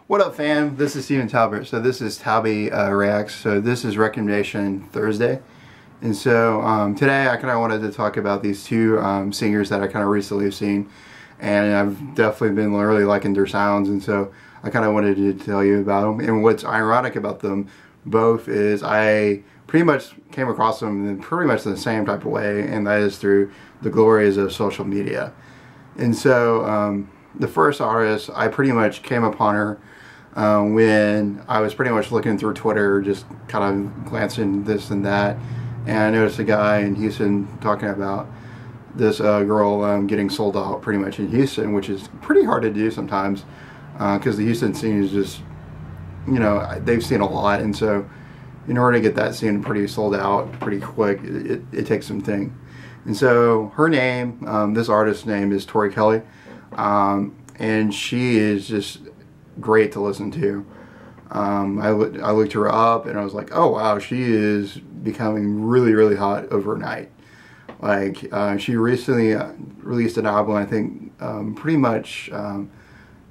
What up, fam? This is Steven Talbert. So this is TalbyReacts. So this is Recommendation Thursday. And so today I kind of wanted to talk about these two singers that I kind of recently have seen. And I've definitely been really liking their sounds. And so I kind of wanted to tell you about them. And what's ironic about them both is I pretty much came across them in pretty much the same type of way. And that is through the glories of social media. And so the first artist, I pretty much came upon her when I was pretty much looking through Twitter, just kind of glancing this and that, and I noticed a guy in Houston talking about this girl getting sold out pretty much in Houston, which is pretty hard to do sometimes because the Houston scene is just, you know, they've seen a lot, and so in order to get that scene pretty sold out pretty quick, it takes some thing. And so her name, this artist's name is Tori Kelly, and she is just great to listen to. I looked her up and I was like, oh wow, she is becoming really, really hot overnight. Like she recently released an album, I think pretty much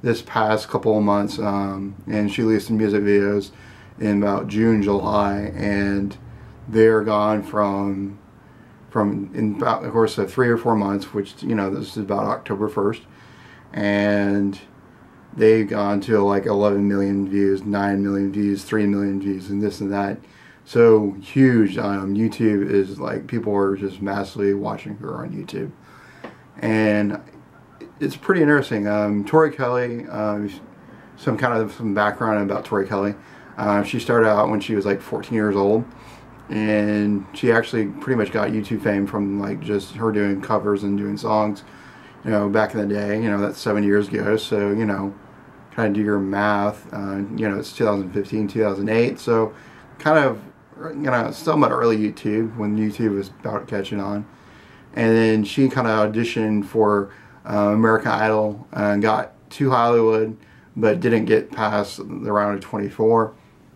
this past couple of months, and she released some music videos in about June, July, and they're gone from in about, of course, 3 or 4 months, which, you know, this is about October 1st, and they've gone to like 11 million views, 9 million views, 3 million views, and this and that. So huge. YouTube is like, people are just massively watching her on YouTube. And it's pretty interesting. Tori Kelly, some background about Tori Kelly. She started out when she was like 14 years old. And she actually pretty much got YouTube fame from like just her doing covers and doing songs, you know, back in the day. You know, that's 7 years ago, so, you know, kind of do your math. You know, it's 2015, 2008, so kind of, you know, somewhat early YouTube, when YouTube was about catching on. And then she kind of auditioned for American Idol and got to Hollywood, but didn't get past the round of 24.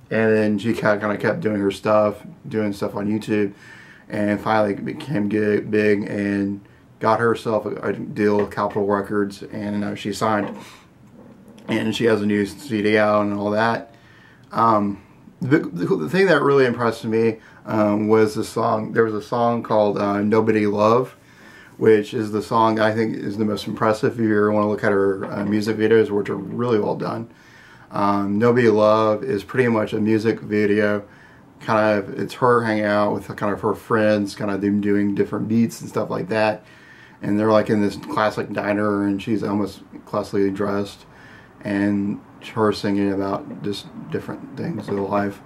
And then she kind of kept doing her stuff, doing stuff on YouTube, and finally became big and got herself a deal with Capitol Records, and she signed, and she has a new CD out and all that. The thing that really impressed me was the song. There was a song called Nobody Love, which is the song I think is the most impressive if you ever want to look at her music videos, which are really well done. Nobody Love is pretty much a music video, kind of, it's her hanging out with kind of her friends, kind of them doing different beats and stuff like that, and they're like in this classic diner, and she's almost classically dressed, and her singing about just different things of life.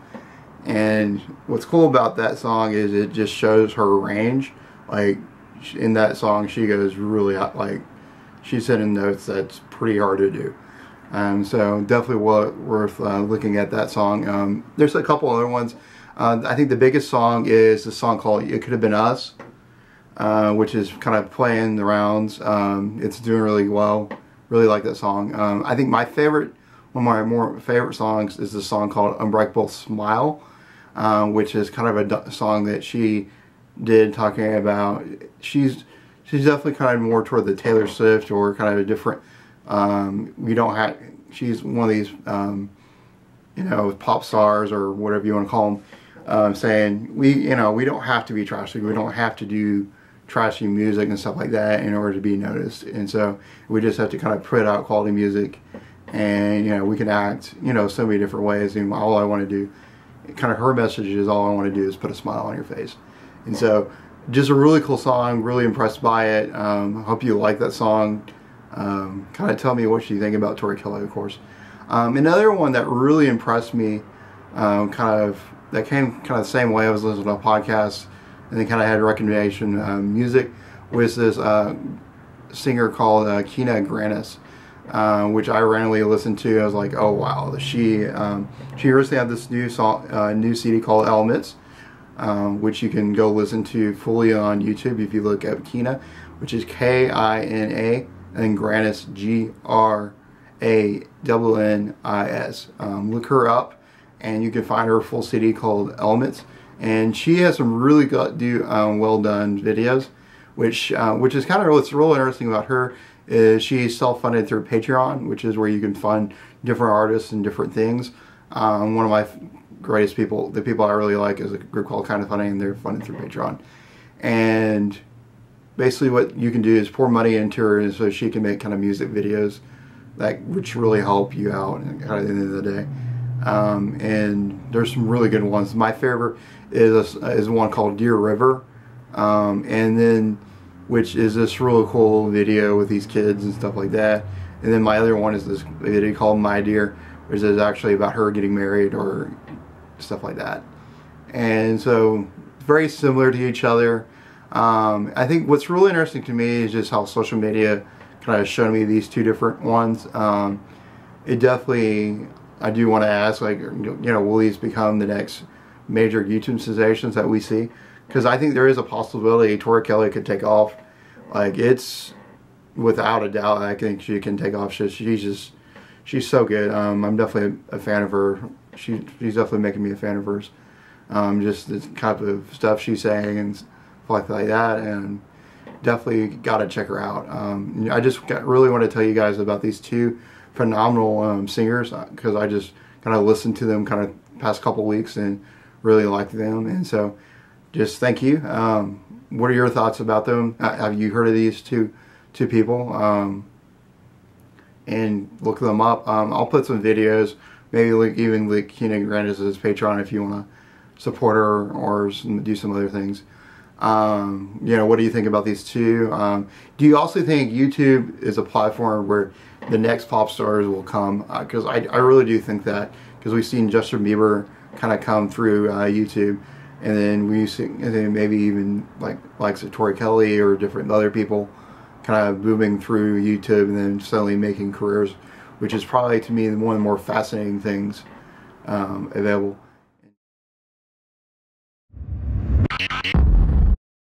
And what's cool about that song is it just shows her range. Like in that song, she goes really out, like she's hitting notes that's pretty hard to do. So definitely worth looking at that song. There's a couple other ones. I think the biggest song is the song called It Could Have Been Us, which is kind of playing the rounds. It's doing really well. Really like that song. I think one of my more favorite songs is the song called Unbreakable Smile, which is kind of a song that she did talking about. She's definitely kind of more toward the Taylor Swift, or kind of a different, she's one of these, you know, pop stars or whatever you want to call them, saying we don't have to be trashy, we don't have to do trashy music and stuff like that in order to be noticed, and so we just have to kind of put out quality music, and, you know, we can act, you know, so many different ways, and all I want to do, kind of her message is, all I want to do is put a smile on your face. And so just a really cool song, really impressed by it. Hope you like that song. Kind of tell me what you think about Tori Kelly, of course. Another one that really impressed me, that came kind of the same way. I was listening to a podcast, and they kind of had recommendation music, was this singer called Kina Grannis, which I randomly listened to. I was like, oh wow, she recently had this new CD called Elements, which you can go listen to fully on YouTube if you look at Kina, which is K-I-N-A, and Grannis, G-R-A-N-N-I-S. Look her up, and you can find her full CD called Elements, and she has some really well done videos, which is kind of what's really interesting about her is she's self-funded through Patreon, which is where you can fund different artists and different things. One of my greatest people, the people I really like, is a group called Kind of Funny, and they're funded through Patreon. And basically what you can do is pour money into her so she can make kind of music videos which really help you out kind of at the end of the day. And there's some really good ones. My favorite is one called Dear River, and then which is this really cool video with these kids and stuff like that. And then my other one is this video called My Dear, which is actually about her getting married or stuff like that. And so very similar to each other. I think what's really interesting to me is just how social media kind of showed me these two different ones. It definitely, I do want to ask, like, you know, will these become the next major YouTube sensations that we see? Because I think there is a possibility Tori Kelly could take off. Like, it's without a doubt, I think she can take off. She's so good. I'm definitely a fan of her. She's definitely making me a fan of hers. Just the type of stuff she's saying and stuff like that, and definitely got to check her out. I just really want to tell you guys about these two phenomenal singers, because I just kind of listened to them kind of past couple weeks and really liked them. And so just thank you. What are your thoughts about them? Have you heard of these two people? And look them up. I'll put some videos, maybe even link Kina Grannis' Patreon if you want to support her or do some other things. You know, what do you think about these two? Do you also think YouTube is a platform where the next pop stars will come? Because I really do think that, because we've seen Justin Bieber kind of come through YouTube, and then maybe even like Tori Kelly or different other people kind of booming through YouTube and then suddenly making careers, which is probably, to me, one of the more fascinating things available.